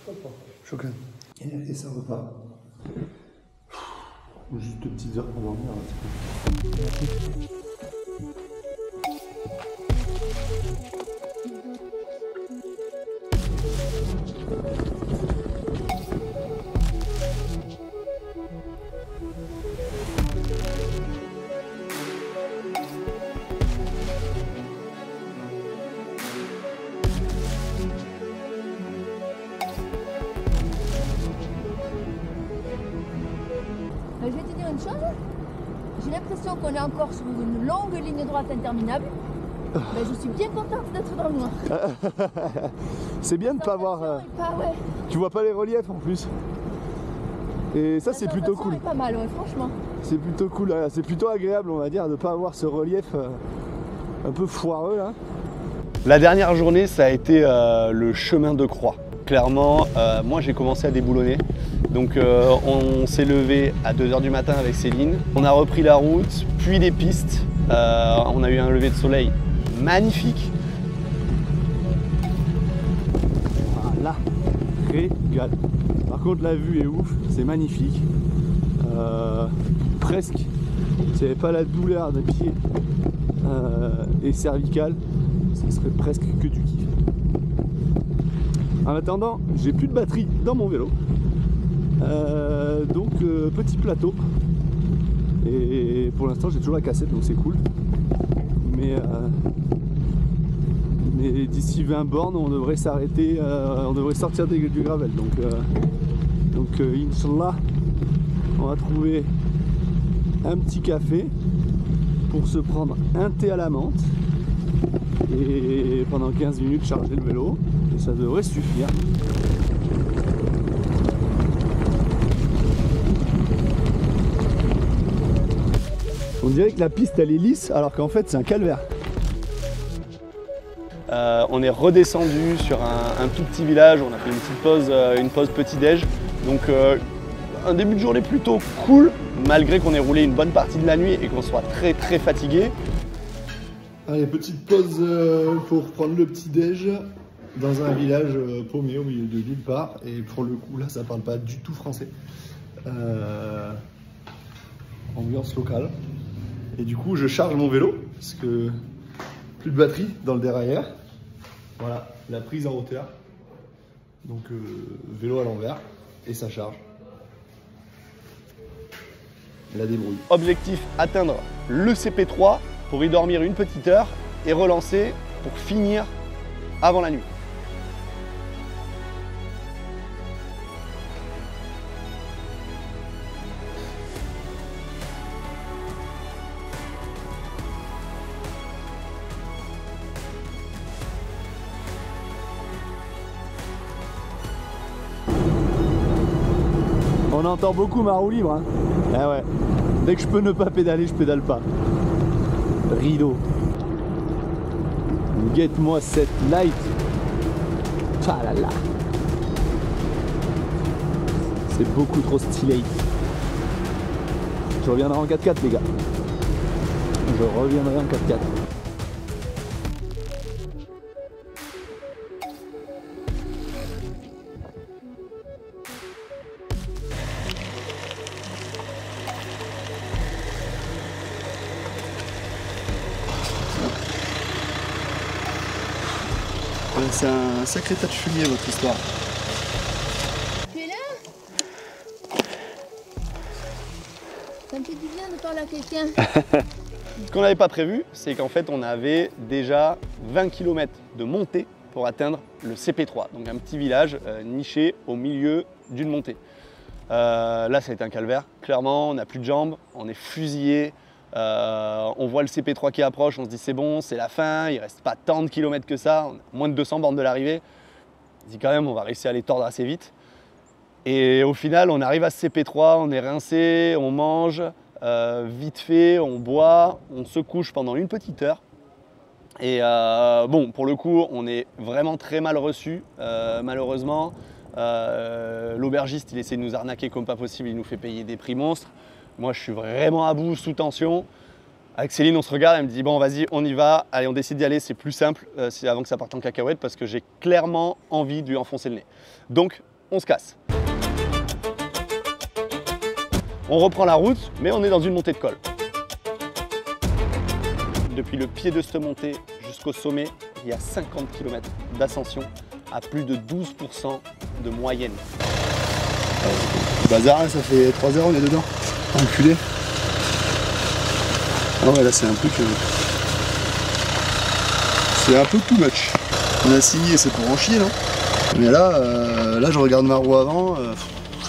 ok. Chocolat. Et ça repart. Faut juste 2 petites heures pour dormir. Hein, Je vais te dire une chose, j'ai l'impression qu'on est encore sur une longue ligne droite interminable. Mais je suis bien contente d'être dans le noir. c'est bien de pas voir. Ouais. Tu vois pas les reliefs en plus. Et ça c'est plutôt cool. C'est pas mal, ouais, franchement. C'est plutôt cool, c'est plutôt agréable on va dire de pas avoir ce relief un peu foireux là. La dernière journée ça a été le chemin de croix. Clairement, moi j'ai commencé à déboulonner. Donc on s'est levé à 2 h du matin avec Céline. On a repris la route, puis des pistes. On a eu un lever de soleil magnifique. Voilà, régal. Par contre la vue est ouf, c'est magnifique. Presque, s'il n'y avait pas la douleur des pieds et cervicales, ce serait presque que du kiff. En attendant, j'ai plus de batterie dans mon vélo. Donc petit plateau. Et pour l'instant j'ai toujours la cassette donc c'est cool. Mais d'ici 20 bornes on devrait s'arrêter, on devrait sortir du gravel. Donc Inch'Allah on va trouver un petit café pour se prendre un thé à la menthe et pendant 15 minutes charger le vélo et ça devrait suffire. On dirait que la piste elle est lisse alors qu'en fait c'est un calvaire. On est redescendu sur un tout petit village, on a fait une pause petit-déj. Donc un début de journée plutôt cool, malgré qu'on ait roulé une bonne partie de la nuit et qu'on soit très fatigué. Allez, petite pause pour prendre le petit-déj dans un village paumé au milieu de nulle part. Et pour le coup là ça parle pas du tout français. Ambiance locale. Et du coup je charge mon vélo parce que plus de batterie dans le dérailleur. Voilà, la prise en hauteur. Donc vélo à l'envers et ça charge. La débrouille. Objectif, atteindre le CP3 pour y dormir une petite heure et relancer pour finir avant la nuit. On entend beaucoup ma roue libre. Hein. Ah ouais. Dès que je peux ne pas pédaler, je pédale pas. Rideau. Get-moi cette light. Ah là là. C'est beaucoup trop stylé. Je reviendrai en 4x4 les gars. Je reviendrai en 4x4. C'est un sacré tas de fumier votre histoire. Tu es là? Ça me fait du bien de parler à quelqu'un. Ce qu'on n'avait pas prévu, c'est qu'en fait on avait déjà 20 km de montée pour atteindre le CP3, donc un petit village niché au milieu d'une montée. Là ça a été un calvaire, clairement on n'a plus de jambes, on est fusillé. On voit le CP3 qui approche, on se dit c'est bon, c'est la fin, il reste pas tant de kilomètres que ça, on a moins de 200 bornes de l'arrivée. On se dit quand même on va réussir à les tordre assez vite. Et au final on arrive à ce CP3, on est rincé, on mange, vite fait, on boit, on se couche pendant une petite heure. Et bon, pour le coup on est vraiment très mal reçu, malheureusement. L'aubergiste il essaie de nous arnaquer comme pas possible, il nous fait payer des prix monstres. Moi, je suis vraiment à bout, sous tension. Avec Céline, on se regarde, elle me dit « Bon, vas-y, on y va. Allez, on décide d'y aller, c'est plus simple avant que ça parte en cacahuète parce que j'ai clairement envie de lui enfoncer le nez. » Donc, on se casse. On reprend la route, mais on est dans une montée de col. Depuis le pied de cette montée jusqu'au sommet, il y a 50 km d'ascension à plus de 12% de moyenne. Bazar, hein, ça fait 3 heures on est dedans. Enculé. Ah ouais, là c'est un truc... c'est un peu too much. On a signé, c'est pour en chier, non? Mais là, là je regarde ma roue avant,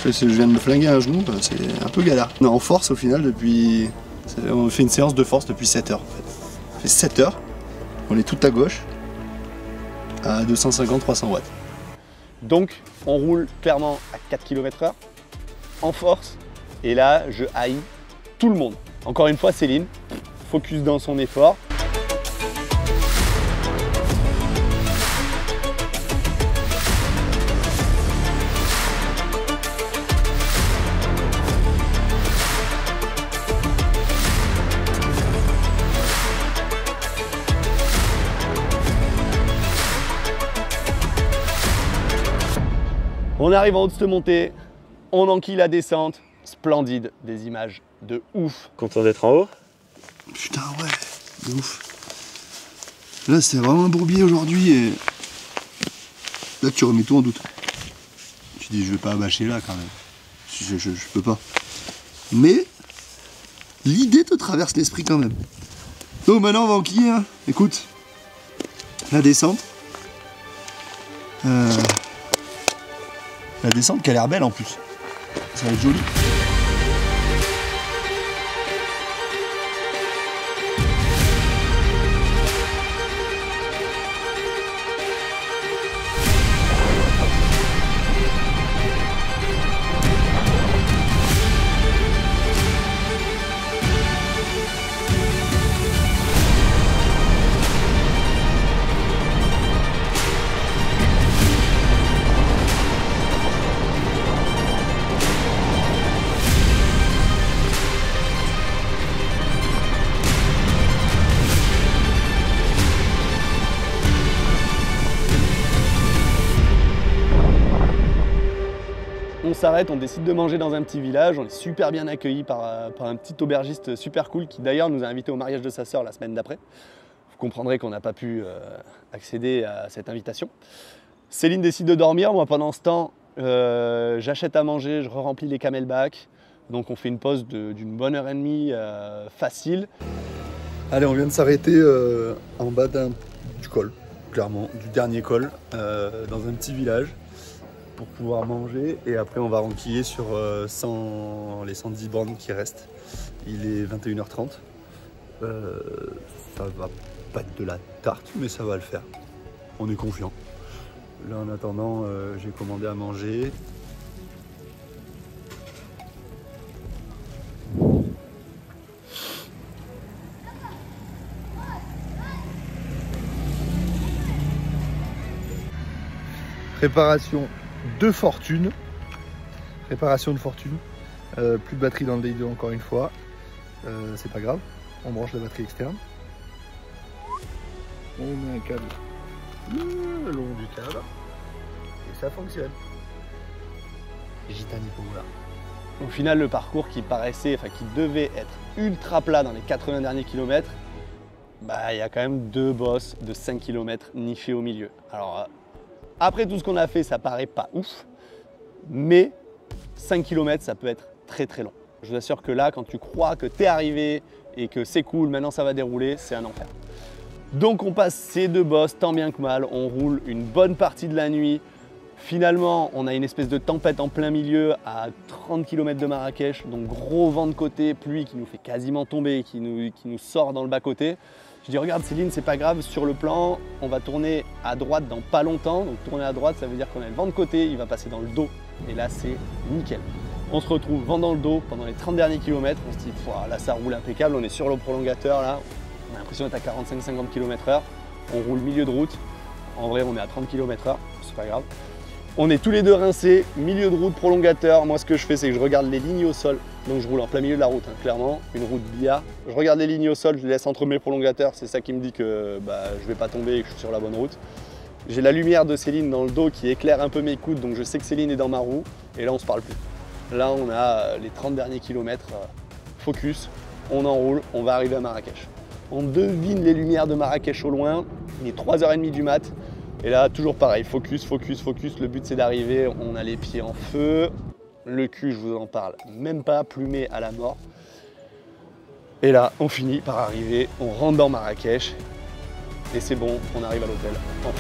je viens de me flinguer un genou, c'est un peu galère. On est en force au final depuis... On fait une séance de force depuis 7 heures en fait. On fait 7 heures, on est tout à gauche, à 250-300 watts. Donc on roule clairement à 4 km/h, en force, et là je haïs tout le monde. Encore une fois Céline, focus dans son effort. On arrive en haut de cette montée, on enquille la descente, splendide, des images de ouf. Content d'être en haut? Putain ouais, de ouf. Là c'est vraiment un bourbier aujourd'hui et... Là tu remets tout en doute. Tu dis je vais pas bâcher là quand même. Je peux pas. Mais l'idée te traverse l'esprit quand même. Donc maintenant on va enquiller, hein. Écoute, la descente. La descente qui a l'air belle en plus. Ça va être joli. On s'arrête, on décide de manger dans un petit village, on est super bien accueillis par un petit aubergiste super cool qui d'ailleurs nous a invités au mariage de sa sœur la semaine d'après. Vous comprendrez qu'on n'a pas pu accéder à cette invitation. Céline décide de dormir, moi pendant ce temps j'achète à manger, je remplis les camelbacks, donc on fait une pause d'une bonne heure et demie facile. Allez, on vient de s'arrêter en bas du col, clairement, du dernier col, dans un petit village, pour pouvoir manger. Et après, on va enquiller sur les 110 bornes qui restent. Il est 21h30. Ça va pas être de la tarte, mais ça va le faire. On est confiant. Là, en attendant, j'ai commandé à manger. Préparation de fortune. Préparation de fortune. Plus de batterie dans le DI2 encore une fois. C'est pas grave. On branche la batterie externe. On met un câble le long du câble. Et ça fonctionne. Gitani Power. Au final, le parcours qui devait être ultra plat dans les 80 derniers kilomètres, bah, il y a quand même 2 bosses de 5 km nichés au milieu. Alors, après tout ce qu'on a fait, ça paraît pas ouf, mais 5 km, ça peut être très très long. Je vous assure que là, quand tu crois que tu es arrivé et que c'est cool, maintenant ça va dérouler, c'est un enfer. Donc on passe ces 2 bosses tant bien que mal, on roule une bonne partie de la nuit. Finalement, on a une espèce de tempête en plein milieu à 30 km de Marrakech, donc gros vent de côté, pluie qui nous fait quasiment tomber, qui nous sort dans le bas-côté. Je dis regarde Céline, c'est pas grave, sur le plan, on va tourner à droite dans pas longtemps. Donc tourner à droite, ça veut dire qu'on a le vent de côté, il va passer dans le dos. Et là, c'est nickel. On se retrouve vent dans le dos pendant les 30 derniers kilomètres. On se dit, là ça roule impeccable, on est sur le prolongateur là. On a l'impression d'être à 45-50 km/h. On roule milieu de route. En vrai, on est à 30 km/h, c'est pas grave. On est tous les deux rincés, milieu de route, prolongateur. Moi, ce que je fais, c'est que je regarde les lignes au sol. Donc, je roule en plein milieu de la route, hein, clairement, une route billard. Je regarde les lignes au sol, je les laisse entre mes prolongateurs. C'est ça qui me dit que je vais pas tomber et que je suis sur la bonne route. J'ai la lumière de Céline dans le dos qui éclaire un peu mes coudes, donc je sais que Céline est dans ma roue. Et là, on se parle plus. Là, on a les 30 derniers kilomètres. Focus, on enroule, on va arriver à Marrakech. On devine les lumières de Marrakech au loin. Il est 3h30 du mat. Et là, toujours pareil, focus, focus, focus. Le but, c'est d'arriver. On a les pieds en feu. Le cul, je vous en parle même pas, plumé à la mort. Et là, on finit par arriver. On rentre dans Marrakech. Et c'est bon, on arrive à l'hôtel. Enfin.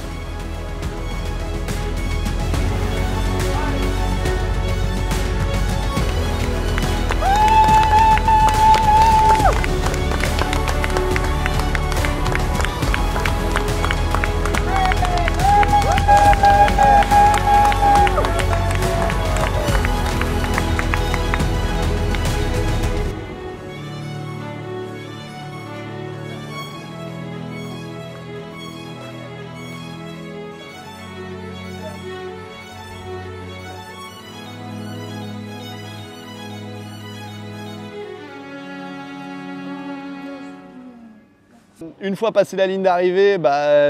Une fois passé la ligne d'arrivée,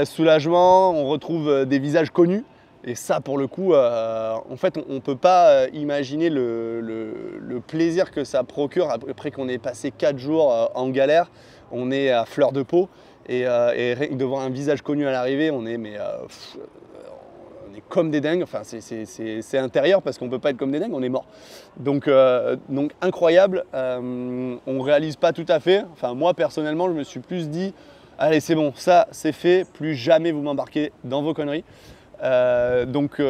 soulagement, on retrouve des visages connus. Et ça, pour le coup, en fait, on ne peut pas imaginer le plaisir que ça procure après qu'on ait passé 4 jours en galère. On est à fleur de peau et devant un visage connu à l'arrivée, on est comme des dingues. Enfin, c'est intérieur parce qu'on ne peut pas être comme des dingues, on est mort. Donc incroyable. On ne réalise pas tout à fait. Enfin, moi, personnellement, je me suis plus dit allez, c'est bon, ça, c'est fait. Plus jamais vous m'embarquez dans vos conneries. Donc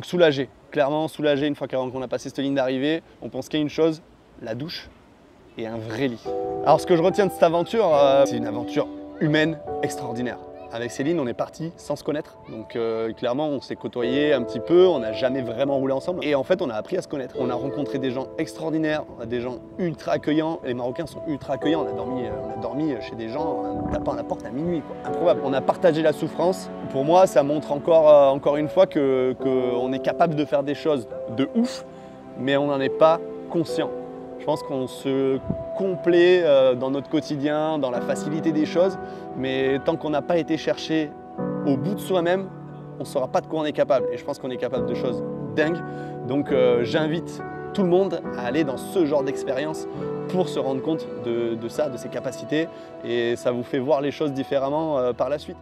soulagé. Clairement soulagé une fois qu'on a passé cette ligne d'arrivée. On pense qu'il y a une chose, la douche et un vrai lit. Alors, ce que je retiens de cette aventure, c'est une aventure humaine extraordinaire. Avec Céline, on est parti sans se connaître. Donc clairement, on s'est côtoyé un petit peu, on n'a jamais vraiment roulé ensemble. Et en fait, on a appris à se connaître. On a rencontré des gens extraordinaires, des gens ultra accueillants. Les Marocains sont ultra accueillants. On a dormi chez des gens en tapant à la porte à minuit, quoi. Improbable. On a partagé la souffrance. Pour moi, ça montre encore une fois qu'on est capable de faire des choses de ouf, mais on n'en est pas conscient. Je pense qu'on se complaît dans notre quotidien, dans la facilité des choses, mais tant qu'on n'a pas été chercher au bout de soi-même, on ne saura pas de quoi on est capable. Et je pense qu'on est capable de choses dingues. Donc j'invite tout le monde à aller dans ce genre d'expérience pour se rendre compte de ça, de ses capacités, et ça vous fait voir les choses différemment par la suite.